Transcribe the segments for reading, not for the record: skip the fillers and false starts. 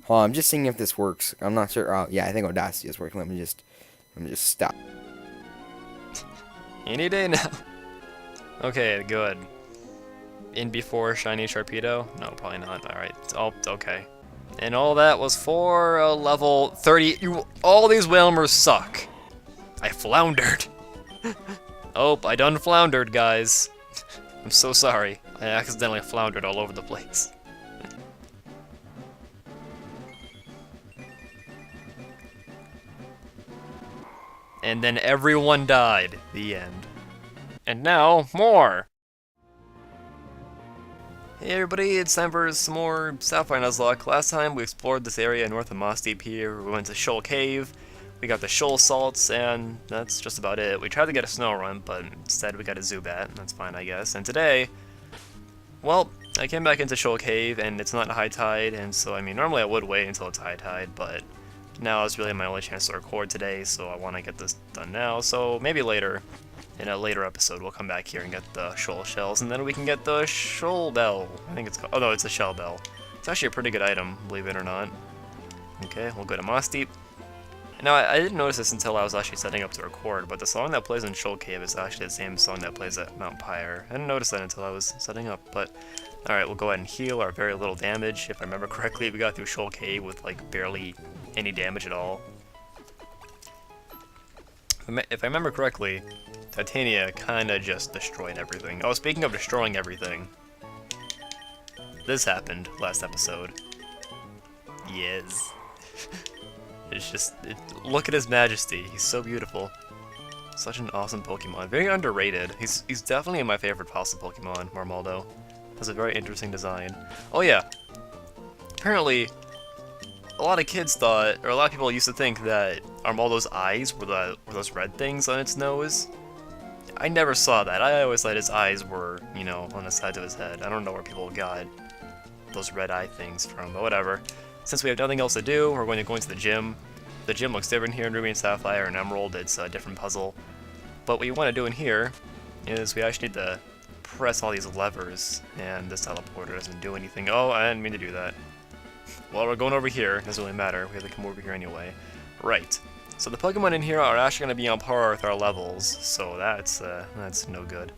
Hold on, I'm just seeing if this works. I'm not sure. Oh, yeah, I think Audacity is working. Let me just stop. Any day now. Okay, good. In before Shiny Sharpedo? No, probably not. Alright. Oh, okay. And all that was for a level 30. All these Whalmers suck. I floundered. Oh, I done floundered, guys. I'm so sorry. I accidentally floundered all over the place. And then everyone died. The end. And now, more! Hey everybody, it's time for some more Sapphire Nuzlocke. Last time we explored this area north of Mossdeep here. We went to Shoal Cave, we got the Shoal Salts, and that's just about it. We tried to get a snow run, but instead we got a Zubat. That's fine, I guess. And today, well, I came back into Shoal Cave, and it's not high tide, and so, I mean, normally I would wait until it's high tide, but now is really my only chance to record today, so I want to get this done now. So maybe later, in a later episode, we'll come back here and get the Shoal Shells, and then we can get the Shoal Bell. I think it's called. Oh no, it's a Shell Bell. It's actually a pretty good item, believe it or not. Okay, we'll go to Mossdeep. Now, I didn't notice this until I was actually setting up to record, but the song that plays in Shoal Cave is actually the same song that plays at Mount Pyre. I didn't notice that until I was setting up, but alright, we'll go ahead and heal our very little damage. If I remember correctly, we got through Shoal Cave with like barely any damage at all. If I remember correctly, Titania kinda just destroyed everything. Oh, speaking of destroying everything, this happened last episode. Yes. It's just, look at his majesty. He's so beautiful. Such an awesome Pokemon. Very underrated. He's definitely my favorite fossil Pokemon, Marmaldo. Has a very interesting design. Oh yeah. Apparently, a lot of kids thought, or a lot of people used to think that Armaldo's eyes were those red things on its nose. I never saw that. I always thought his eyes were, you know, on the sides of his head. I don't know where people got those red eye things from, but whatever. Since we have nothing else to do, we're going to go into the gym. The gym looks different here in Ruby and Sapphire and Emerald. It's a different puzzle. But what you want to do in here is we actually need to press all these levers, and this teleporter doesn't do anything. Oh, I didn't mean to do that. Well, we're going over here. It doesn't really matter. We have to come over here anyway. Right. So the Pokemon in here are actually going to be on par with our levels, so that's no good.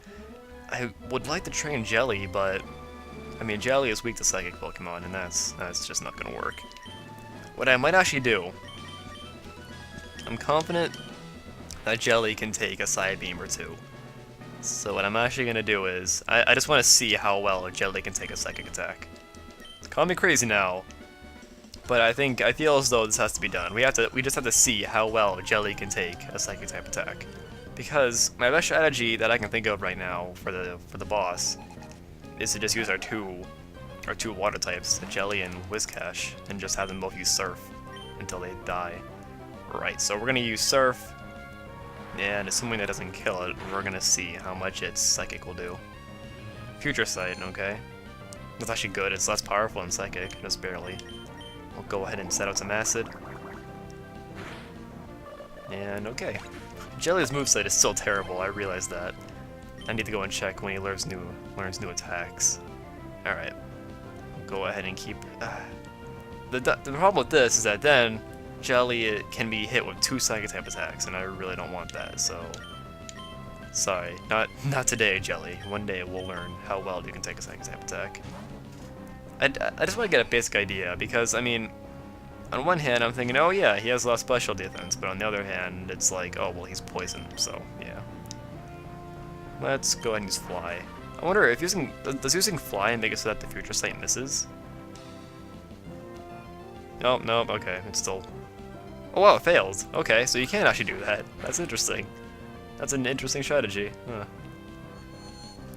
I would like to train Jelly, but I mean, Jelly is weak to Psychic Pokemon, and that's just not going to work. What I might actually do, I'm confident that Jelly can take a Side Beam or two. So what I'm actually going to do is, I just want to see how well Jelly can take a Psychic attack. Call me crazy now, but I feel as though this has to be done. We just have to see how well Jelly can take a Psychic type attack. Because my best strategy that I can think of right now for the boss is to just use our two water types, Jelly and Whiscash, and just have them both use Surf until they die. Right, so we're gonna use Surf, and assuming that doesn't kill it, we're gonna see how much its Psychic will do. Future Sight, okay. That's actually good, it's less powerful than Psychic, just barely. We'll go ahead and set out some Acid. And okay. Jelly's moveset is still terrible, I realize that. I need to go and check when he learns new attacks. Alright. Go ahead and keep... The problem with this is that then Jelly can be hit with 2 Psychic type attacks, and I really don't want that, so... Sorry, not today, Jelly. One day we'll learn how well you can take a Psychic type attack. I just want to get a basic idea, because, I mean, on one hand I'm thinking, oh yeah, he has a lot of special defense, but on the other hand, it's like, oh well, he's poison, so yeah. Let's go ahead and use Fly. I wonder if does using Fly make it so that the Future Sight misses? Oh, no, okay, it's still... Oh wow, it failed. Okay, so you can actually do that. That's interesting. That's an interesting strategy. Huh.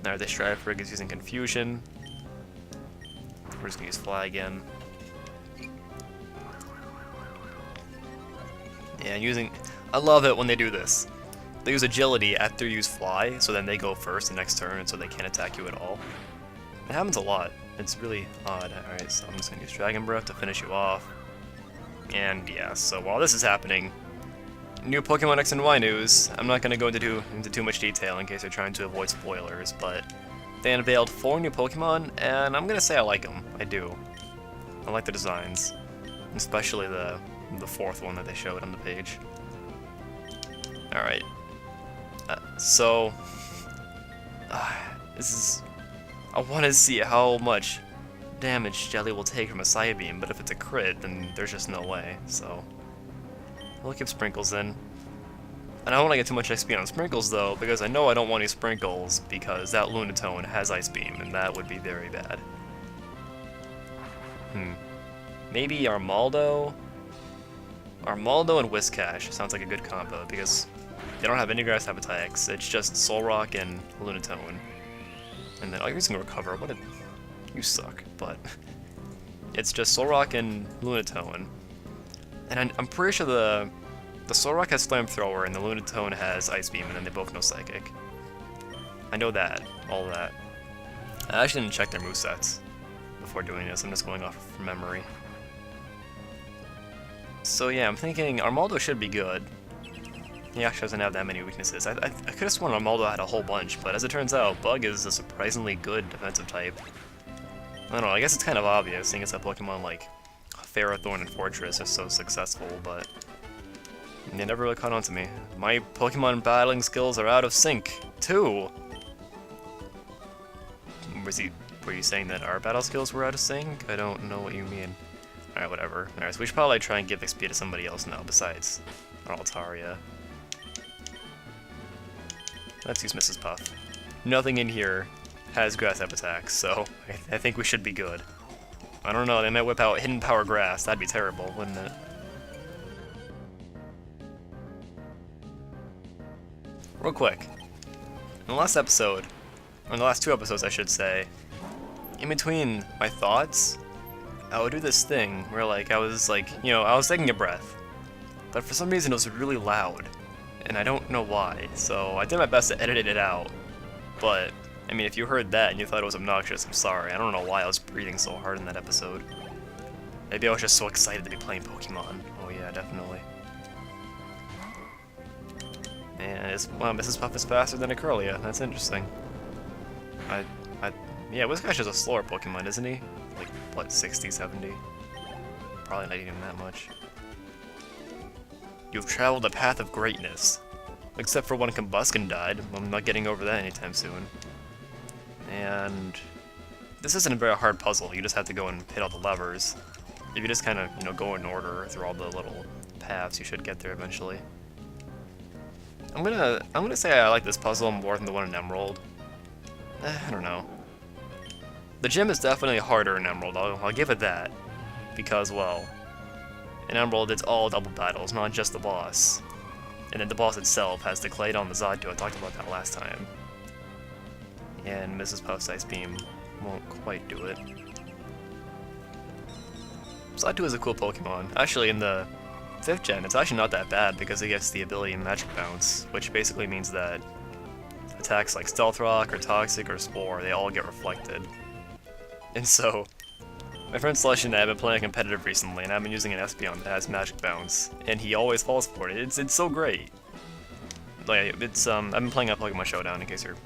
Alright, the Stradfrig is using Confusion. We're just gonna use Fly again. Yeah, I love it when they do this. They use Agility after you use Fly, so then they go first the next turn, so they can't attack you at all. It happens a lot. It's really odd. Alright, so I'm just gonna use Dragon Breath to finish you off. And yeah, so while this is happening, new Pokemon X and Y news. I'm not gonna go into too much detail in case you're trying to avoid spoilers, but they unveiled 4 new Pokemon, and I'm gonna say I like them. I do. I like the designs. especially the fourth one that they showed on the page. Alright. So... this is... I want to see how much damage Jelly will take from a Psybeam, but if it's a crit, then there's just no way, so... we'll keep Sprinkles in. And I don't want to get too much XP on Sprinkles, though, because I know I don't want any Sprinkles, because that Lunatone has Ice Beam, and that would be very bad. Maybe Armaldo? Armaldo and Whiscash sounds like a good combo, because they don't have any grass type attacks, it's just Solrock and Lunatone. And then, oh, you're using Recover, what a... you suck, but... it's just Solrock and Lunatone. And I'm pretty sure the Solrock has Flamethrower and the Lunatone has Ice Beam, and then they both know Psychic. I know that, all that. I actually didn't check their movesets before doing this, I'm just going off from memory. So yeah, I'm thinking Armaldo should be good. He actually doesn't have that many weaknesses. I could have sworn Armaldo had a whole bunch, but as it turns out, Bug is a surprisingly good defensive type. I don't know, I guess it's kind of obvious, seeing as that Pokemon like Ferrothorn and Fortress are so successful, but they never really caught on to me. My Pokemon battling skills are out of sync, too! Were you saying that our battle skills were out of sync? I don't know what you mean. Alright, whatever. Alright, so we should probably try and give XP to somebody else now, besides Altaria. Let's use Mrs. Puff. Nothing in here has grass type attacks, so I think we should be good. I don't know, they might whip out Hidden Power Grass. That'd be terrible, wouldn't it? Real quick. In the last episode, or in the last two episodes I should say, in between my thoughts, I would do this thing where I was taking a breath, but for some reason it was really loud, and I don't know why, so I did my best to edit it out, but, I mean, if you heard that and you thought it was obnoxious, I'm sorry, I don't know why I was breathing so hard in that episode. Maybe I was just so excited to be playing Pokemon. Oh yeah, definitely. And well, Mrs. Puff is faster than a Curlia, that's interesting. Yeah, Whiscash is a slower Pokemon, isn't he? Like, what, 60, 70? Probably not even that much. You've traveled a path of greatness. Except for when Combuskin died. I'm not getting over that anytime soon. And this isn't a very hard puzzle, you just have to go and hit all the levers. If you just kind of, go in order through all the little paths, you should get there eventually. I'm gonna say I like this puzzle more than the one in Emerald. I don't know. The gym is definitely harder in Emerald, I'll give it that. Because, well, in Emerald it's all double battles, not just the boss. And then the boss itself has the Claydon, the Zaddu, I talked about that last time. And Mrs. Puff's Ice Beam won't quite do it. Zaddu is a cool Pokemon. Actually, in the 5th gen, it's actually not that bad because it gets the ability Magic Bounce, which basically means that attacks like Stealth Rock or Toxic or Spore, they all get reflected. And so, my friend Slush and I have been playing competitive recently, and I've been using an Espeon that has Magic Bounce, and he always falls for it. It's so great. Like, I've been playing on Pokemon Showdown in case you're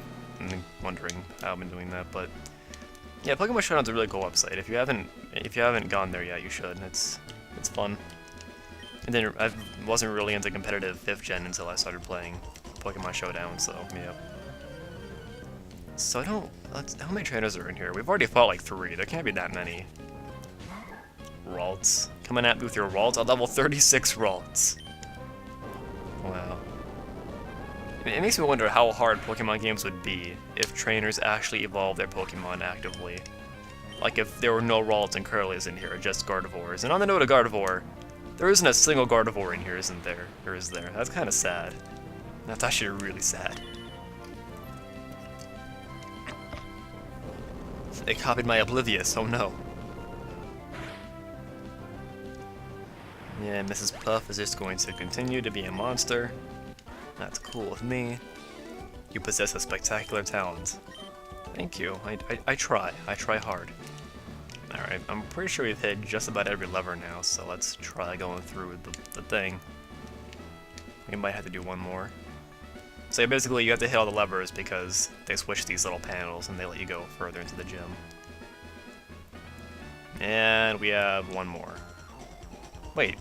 wondering how I've been doing that, but yeah, Pokemon Showdown's a really cool website. If you haven't gone there yet, you should. It's fun. And then I wasn't really into competitive 5th gen until I started playing Pokemon Showdown, so yeah. So how many trainers are in here? We've already fought like 3, there can't be that many. Ralts. Coming at me with your Ralts? I'll level 36 Ralts. Wow. It makes me wonder how hard Pokemon games would be if trainers actually evolve their Pokemon actively. Like if there were no Ralts and Curlies in here, just Gardevoirs. And on the note of Gardevoir, there isn't a single Gardevoir in here, isn't there? Or is there? That's kind of sad. That's actually really sad. They copied my Oblivious, oh no. Yeah, Mrs. Puff is just going to continue to be a monster. That's cool with me. You possess a spectacular talent. Thank you, I try hard. Alright, I'm pretty sure we've hit just about every lever now, so let's try going through the thing. We might have to do one more. So yeah, basically you have to hit all the levers because they switch these little panels and they let you go further into the gym. And we have one more. Wait,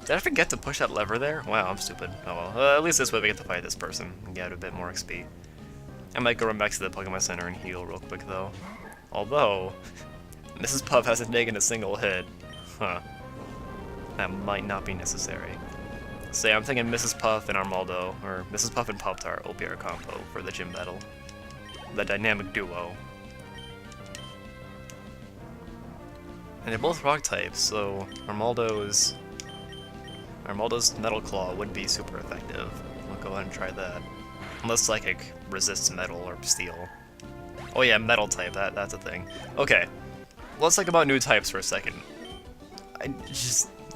did I forget to push that lever there? Wow, I'm stupid. Oh well, at least this way we get to fight this person and get a bit more XP. I might go run back to the Pokemon Center and heal real quick though. Although, Mrs. Puff hasn't taken a single hit. Huh. That might not be necessary. So yeah, I'm thinking Mrs. Puff and Armaldo, or Mrs. Puff and Pop-Tart will be our combo for the gym battle. The dynamic duo. And they're both rock types, so Armaldo's Metal Claw would be super effective. I'll go ahead and try that. Unless Psychic resists metal or steel. Oh yeah, metal type, that's a thing. Okay, let's talk about new types for a second.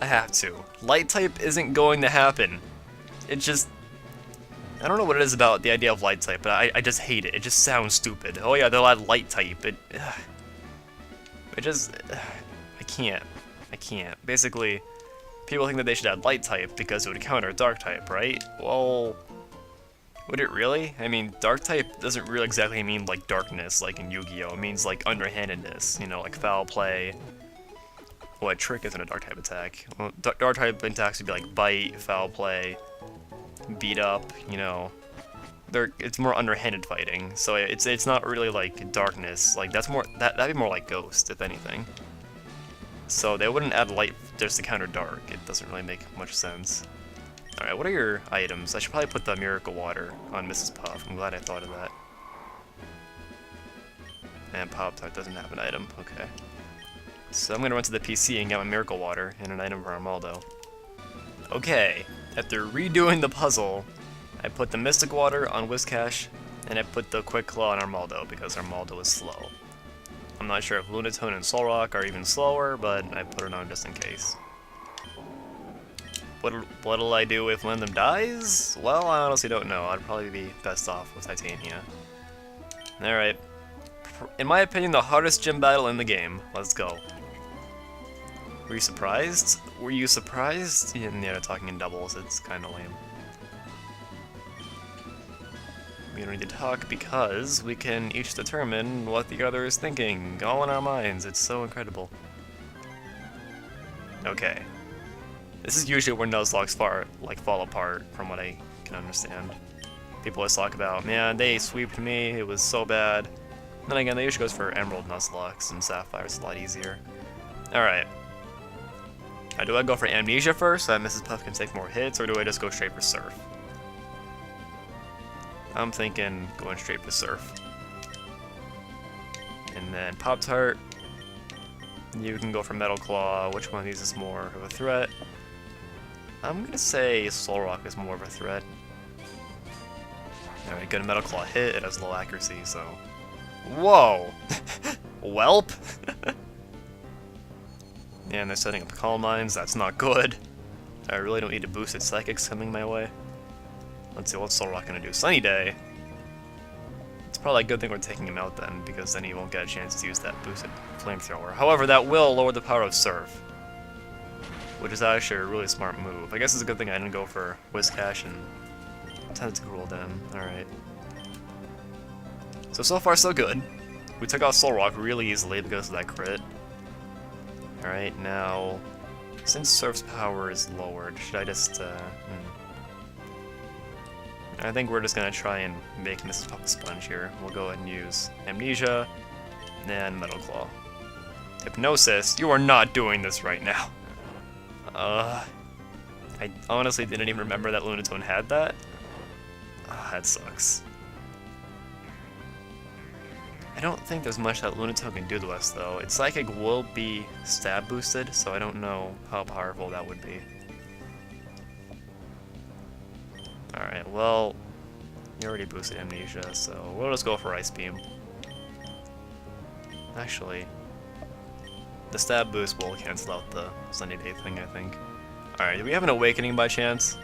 I have to. Light type isn't going to happen. It just... I don't know what it is about the idea of light type, but I just hate it. It just sounds stupid. Oh yeah, they'll add light type. It just... I can't. Basically, people think that they should add light type because it would counter dark type, right? Well... Would it really? I mean, dark type doesn't really exactly mean like darkness, like in Yu-Gi-Oh! It means like underhandedness, you know, like foul play. Well, Trick isn't a dark type attack. Well, dark type attacks would be like bite, foul play, beat up, you know. It's more underhanded fighting, so it's not really like darkness. Like that'd be more like Ghost, if anything. So they wouldn't add light just to counter dark. It doesn't really make much sense. Alright, what are your items? I should probably put the Miracle Water on Mrs. Puff. I'm glad I thought of that. And Pop-Tart doesn't have an item. Okay. So I'm gonna run to the PC and get my Miracle Water and an item for Armaldo. Okay, after redoing the puzzle, I put the Mystic Water on Whiscash, and I put the Quick Claw on Armaldo because Armaldo is slow. I'm not sure if Lunatone and Solrock are even slower, but I put it on just in case. What'll I do if one of them dies? Well, I honestly don't know. I'd probably be best off with Titania. Alright. In my opinion, the hardest gym battle in the game. Let's go. Were you surprised? Were you surprised? Yeah, talking in doubles, it's kinda lame. We don't need to talk because we can each determine what the other is thinking, all in our minds. It's so incredible. Okay. This is usually where Nuzlocke fall apart, from what I can understand. People always talk about, man, they sweeped me, it was so bad. Then again, they usually goes for Emerald Nuzlocke, and Sapphire is a lot easier. Alright. Now, do I go for Amnesia first, so that Mrs. Puff can take more hits, or do I just go straight for Surf? I'm thinking going straight for Surf. And then Pop-Tart. You can go for Metal Claw. Which one of these is more of a threat? I'm gonna say Solrock is more of a threat. Alright, good Metal Claw hit. It has low accuracy, so... Whoa! Welp? Yeah, and they're setting up Calm Minds. That's not good. I really don't need to boost its Psychics coming my way. Let's see, what's Solrock gonna do? Sunny Day! It's probably a good thing we're taking him out then, because then he won't get a chance to use that boosted Flamethrower. However, that will lower the power of Surf, which is actually a really smart move. I guess it's a good thing I didn't go for Whiscash and Tentacruel then. Alright. So far so good. We took out Solrock really easily because of that crit. Alright, now, since Surf's power is lowered, should I just, I think we're just gonna try and make Mrs. Puff a sponge here. We'll go ahead and use Amnesia and Metal Claw. Hypnosis, you are not doing this right now. I honestly didn't even remember that Lunatone had that. That sucks. I don't think there's much that Lunatone can do to us, though. Its Psychic will be stab boosted, so I don't know how powerful that would be. Alright, well, you already boosted Amnesia, so we'll just go for Ice Beam. Actually, the stab boost will cancel out the Sunny Day thing, I think. Alright, do we have an Awakening by chance?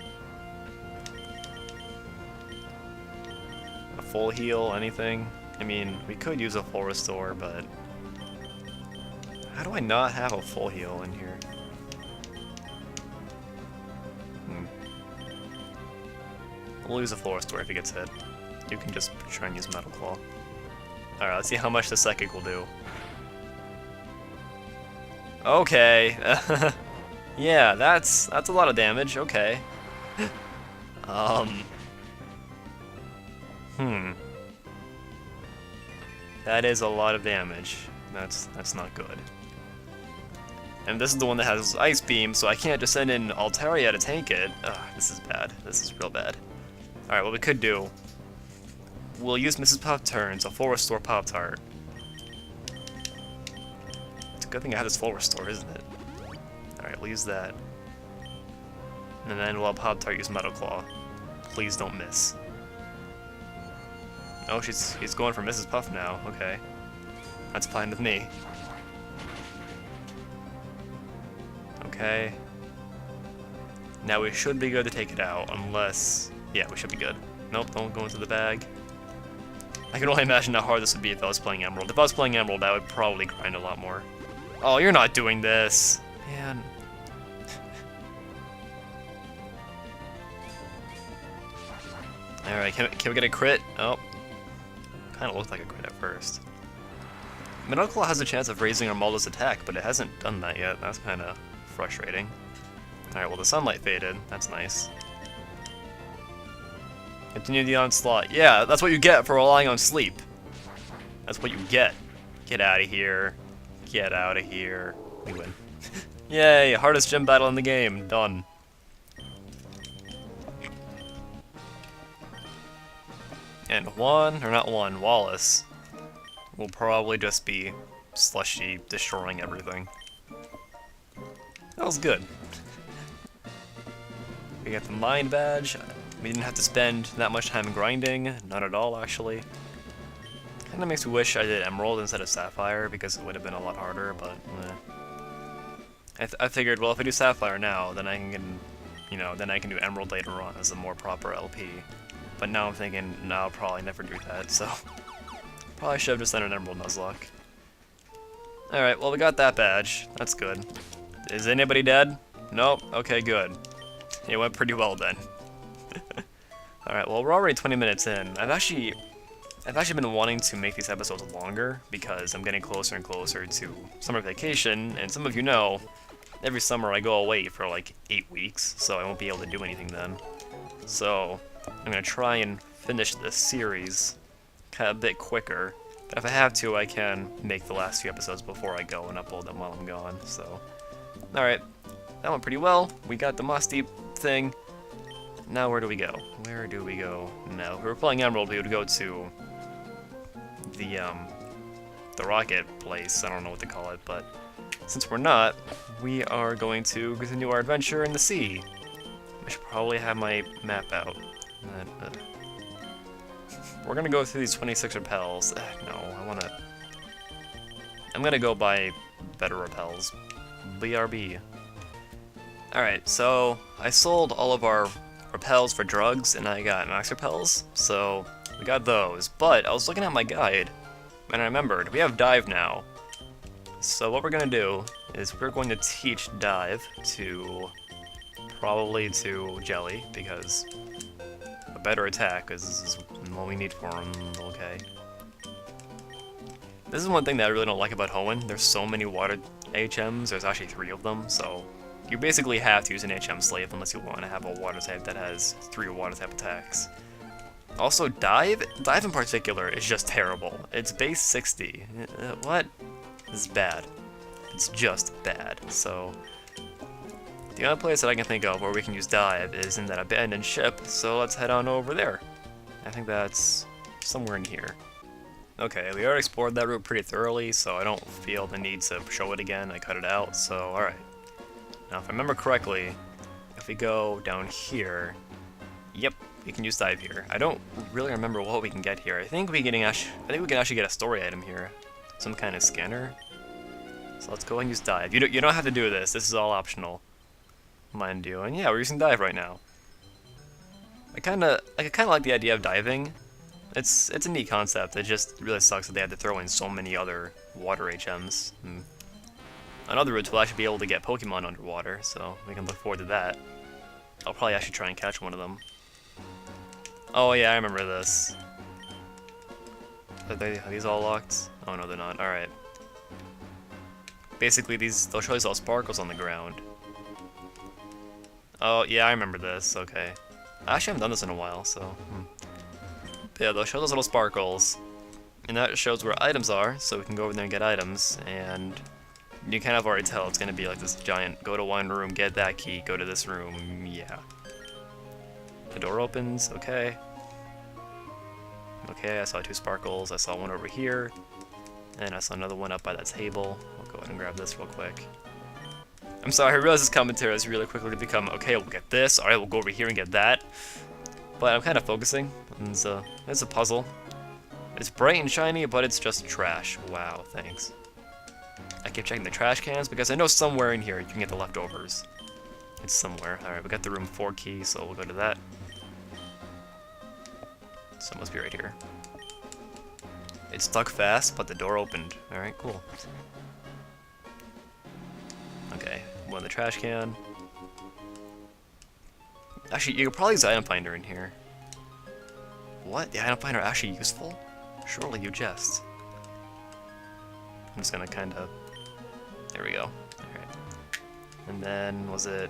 A full heal, anything? I mean, we could use a full restore, but... How do I not have a full heal in here? We'll use a full restore if he gets hit. You can just try and use Metal Claw. Alright, let's see how much the Psychic will do. Okay. Yeah, that's a lot of damage. Okay. Um. That is a lot of damage. That's not good. And this is the one that has Ice Beam, so I can't just send in Altaria to tank it. Ugh, this is bad. This is real bad. Alright, what we could do... We'll use Mrs. Pop-Tarts, a full restore Pop-Tart. It's a good thing I have this full restore, isn't it? Alright, we'll use that. And then we'll have Pop-Tart use Metal Claw. Please don't miss. Oh, he's going for Mrs. Puff now. Okay. That's fine with me. Okay. Now we should be good to take it out, unless... Yeah, we should be good. Nope, don't go into the bag. I can only imagine how hard this would be if I was playing Emerald. If I was playing Emerald, I would probably grind a lot more. Oh, you're not doing this! Man. Alright, can we get a crit? Oh. Kinda looked like a crit at first. Metal Claw has a chance of raising Armaldo's attack, but it hasn't done that yet. That's kinda frustrating. Alright, well the sunlight faded. That's nice. Continue the onslaught. Yeah, that's what you get for relying on sleep. That's what you get. Get out of here. Get out of here. We win. Yay, hardest gym battle in the game. Done. And Wallace will probably just be slushy, destroying everything. That was good. We got the Mind Badge. We didn't have to spend that much time grinding. Not at all, actually. Kinda makes me wish I did Emerald instead of Sapphire, because it would have been a lot harder, but I figured, well, if I do Sapphire now, then I can, you know, then I can do Emerald later on as a more proper LP. But now I'm thinking, no, I'll probably never do that, so... Probably should have just done an Emerald Nuzlocke. Alright, well we got that badge. That's good. Is anybody dead? Nope. Okay, good. It went pretty well then. Alright, well we're already 20 minutes in. I've actually been wanting to make these episodes longer because I'm getting closer and closer to summer vacation, and some of you know, every summer I go away for like 8 weeks, so I won't be able to do anything then. So, I'm gonna try and finish this series a bit quicker. But if I have to, I can make the last few episodes before I go and upload them while I'm gone, so... Alright, that went pretty well. We got the Moss Deep thing. Now where do we go? Where do we go now? If we were playing Emerald, we would go to the rocket place. I don't know what to call it, but since we're not, we are going to continue our adventure in the sea. I should probably have my map out. We're gonna go through these 26 repels. No, I'm gonna go buy better repels. BRB. Alright, so I sold all of our repels for drugs and I got max repels, so we got those. But I was looking at my guide and I remembered we have dive now. So what we're gonna do is we're going to teach dive to probably to Jelly, because a better attack is what we need for him. Okay. This is one thing that I really don't like about Hoenn. There's so many water HMs. There's actually 3 of them, so you basically have to use an HM slave unless you want to have a water type that has 3 water type attacks. Also, dive in particular is just terrible. It's base 60. What? This is bad. It's just bad. So the only place that I can think of where we can use dive is in that abandoned ship, so let's head on over there. I think that's somewhere in here. Okay, we already explored that route pretty thoroughly, so I don't feel the need to show it again. I cut it out, so alright. Now, if I remember correctly, if we go down here, yep, we can use dive here. I don't really remember what we can get here. I think we can actually get a story item here, some kind of scanner. So let's go and use dive. You don't have to do this. This is all optional, mind you. And yeah, we're using dive right now. I kind of like the idea of diving. It's a neat concept. It just really sucks that they had to throw in so many other water HMs. On other routes, we'll actually be able to get Pokemon underwater, so we can look forward to that. I'll probably actually try and catch one of them. Oh yeah, I remember this. Are these all locked? Oh no, they're not. Alright. Basically, they'll show us all sparkles on the ground. Oh, yeah, I remember this. Okay. I actually haven't done this in a while, so... But yeah, they'll show those little sparkles. And that shows where items are, so we can go over there and get items. And you kind of already tell it's going to be like this giant, go to one room, get that key, go to this room. Yeah. The door opens. Okay. Okay, I saw 2 sparkles. I saw one over here. And I saw another one up by that table. I'll go ahead and grab this real quick. I'm sorry, I realize this commentary has really quickly become, okay, we'll get this, alright, we'll go over here and get that. But I'm kind of focusing, and it's a puzzle. It's bright and shiny, but it's just trash. Wow, thanks. I keep checking the trash cans, because I know somewhere in here you can get the leftovers. It's somewhere. Alright, we got the room 4 key, so we'll go to that. So it must be right here. It stuck fast, but the door opened. Alright, cool. Okay, one in the trash can. Actually, you could probably use the item finder in here. What? The item finder actually useful? Surely you jest. I'm just gonna kinda... There we go. Alright. And then, was it...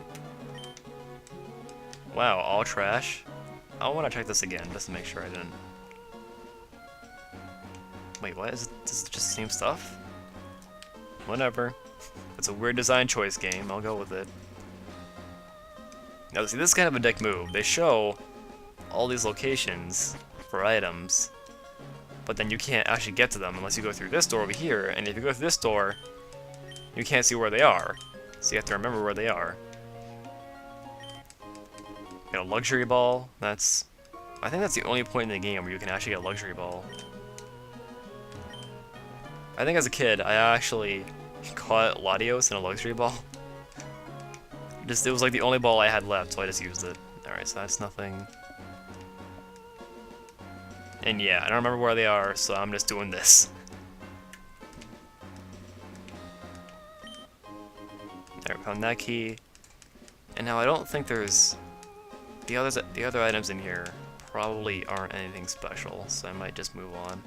Wow, all trash? I wanna check this again, just to make sure I didn't... Wait, what? Is it just the same stuff? Whatever. It's a weird design choice game, I'll go with it. Now see, this is kind of a dick move. They show all these locations for items, but then you can't actually get to them unless you go through this door over here, and if you go through this door, you can't see where they are. So you have to remember where they are. Got a luxury ball, I think that's the only point in the game where you can actually get a luxury ball. I think as a kid, I actually caught Latios in a luxury ball. It was like the only ball I had left, so I just used it. Alright, so that's nothing. And yeah, I don't remember where they are, so I'm just doing this. There, we found that key. And now I don't think there's... The other items in here probably aren't anything special, so I might just move on.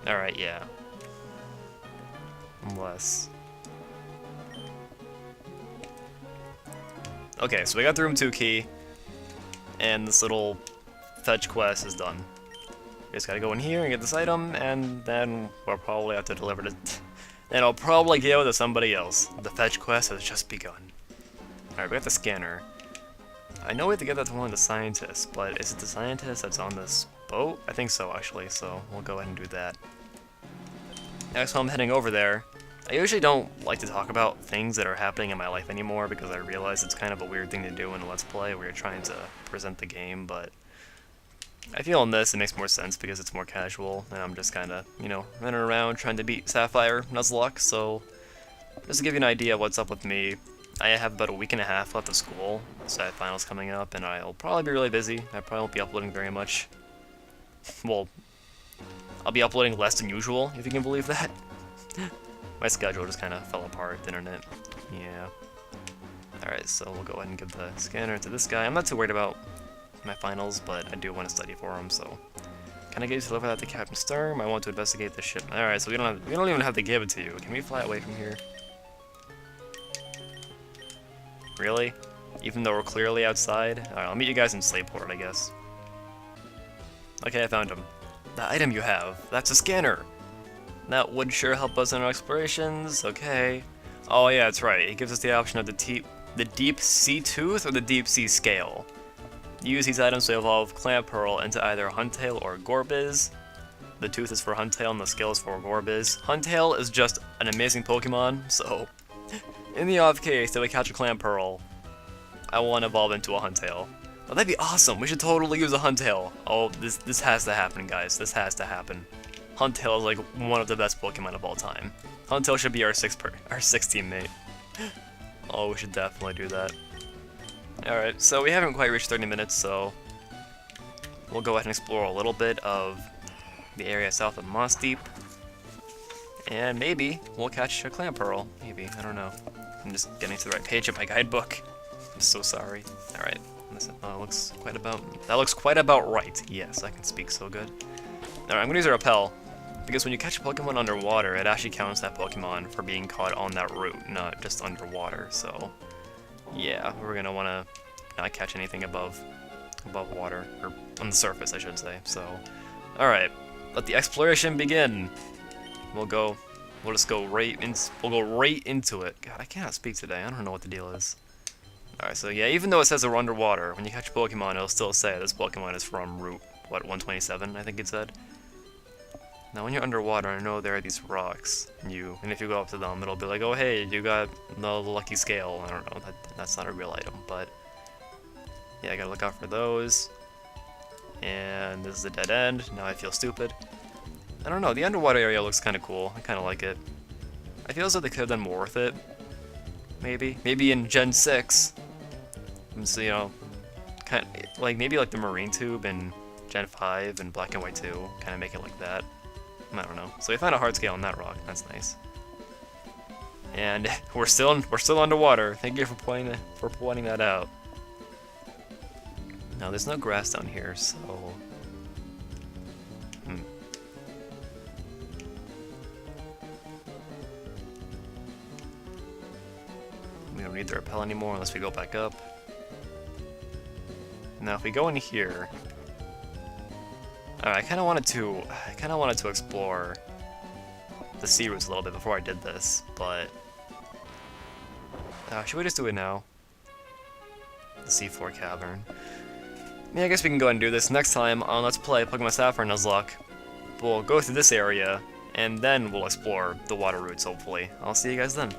Alright, yeah. Unless... Okay, so we got the room 2 key, and this little fetch quest is done. We just gotta go in here and get this item, and then we'll probably have to deliver it. And I'll probably give it to somebody else. The fetch quest has just begun. Alright, we got the scanner. I know we have to get that to one of the scientists, but is it the scientist that's on this boat? I think so, actually, so we'll go ahead and do that. Next time I'm heading over there, I usually don't like to talk about things that are happening in my life anymore because I realize it's kind of a weird thing to do in a Let's Play where you're trying to present the game, but I feel in this it makes more sense because it's more casual, and I'm just kind of, you know, running around trying to beat Sapphire Nuzlocke, so just to give you an idea of what's up with me, I have about a week and a half left of school, Sat Finals coming up, and I'll probably be really busy. I probably won't be uploading very much. Well, I'll be uploading less than usual, if you can believe that. My schedule just kind of fell apart, the internet. Yeah. Alright, so we'll go ahead and give the scanner to this guy. I'm not too worried about my finals, but I do want to study for them, so... Can I get you to deliver that to Captain Sturm? I want to investigate the ship. Alright, so we don't even have to give it to you. Can we fly away from here? Really? Even though we're clearly outside? Alright, I'll meet you guys in Slateport, I guess. Okay, I found him. The item you have, that's a scanner! That would sure help us in our explorations, okay. Oh yeah, that's right, it gives us the option of the deep sea tooth or the deep sea scale. Use these items to evolve Clamperl into either Huntail or Gorbiz. The tooth is for Huntail and the scale is for Gorbiz. Huntail is just an amazing Pokemon, so in the off case that we catch a Clamperl, I want to evolve into a Huntail. Oh, that'd be awesome! We should totally use a Huntail. Oh, this has to happen, guys. This has to happen. Huntail is like one of the best Pokemon of all time. Huntail should be our sixth teammate. Oh, we should definitely do that. Alright, so we haven't quite reached 30 minutes, so we'll go ahead and explore a little bit of the area south of Mossdeep. And maybe we'll catch a Clamperl. Maybe, I don't know. I'm just getting to the right page of my guidebook. I'm so sorry. Alright. looks quite about. That looks quite about right. Yes, I can speak so good. All right, I'm gonna use a repel, because when you catch a Pokemon underwater, it actually counts that Pokemon for being caught on that route, not just underwater. So, yeah, we're gonna wanna not catch anything above water, or on the surface, I should say. So, all right, let the exploration begin. We'll just go right into it. God, I cannot speak today. I don't know what the deal is. Alright, so yeah, even though it says we're underwater, when you catch a Pokemon, it'll still say this Pokemon is from Route, what, 127, I think it said? Now, when you're underwater, I know there are these rocks, and if you go up to them, it'll be like, oh hey, you got the lucky scale. I don't know, that's not a real item, but yeah, I gotta look out for those. And this is a dead end. Now I feel stupid. I don't know, the underwater area looks kind of cool. I kind of like it. I feel as though they could have done more with it. Maybe in Gen 6. So, you know, kind of, like maybe like the Marine Tube in Gen 5 and Black and White 2, kind of make it like that. I don't know. So we found a hard scale on that rock. That's nice. And we're still underwater. Thank you for pointing that out. Now there's no grass down here, so we don't need the repel anymore unless we go back up. Now if we go in here, I kind of wanted to explore the sea routes a little bit before I did this, but should we just do it now? The seafloor cavern. Yeah, I guess we can go ahead and do this. Next time on Let's Play Pokemon Sapphire and Nuzlocke, we'll go through this area, and then we'll explore the water routes, hopefully. I'll see you guys then.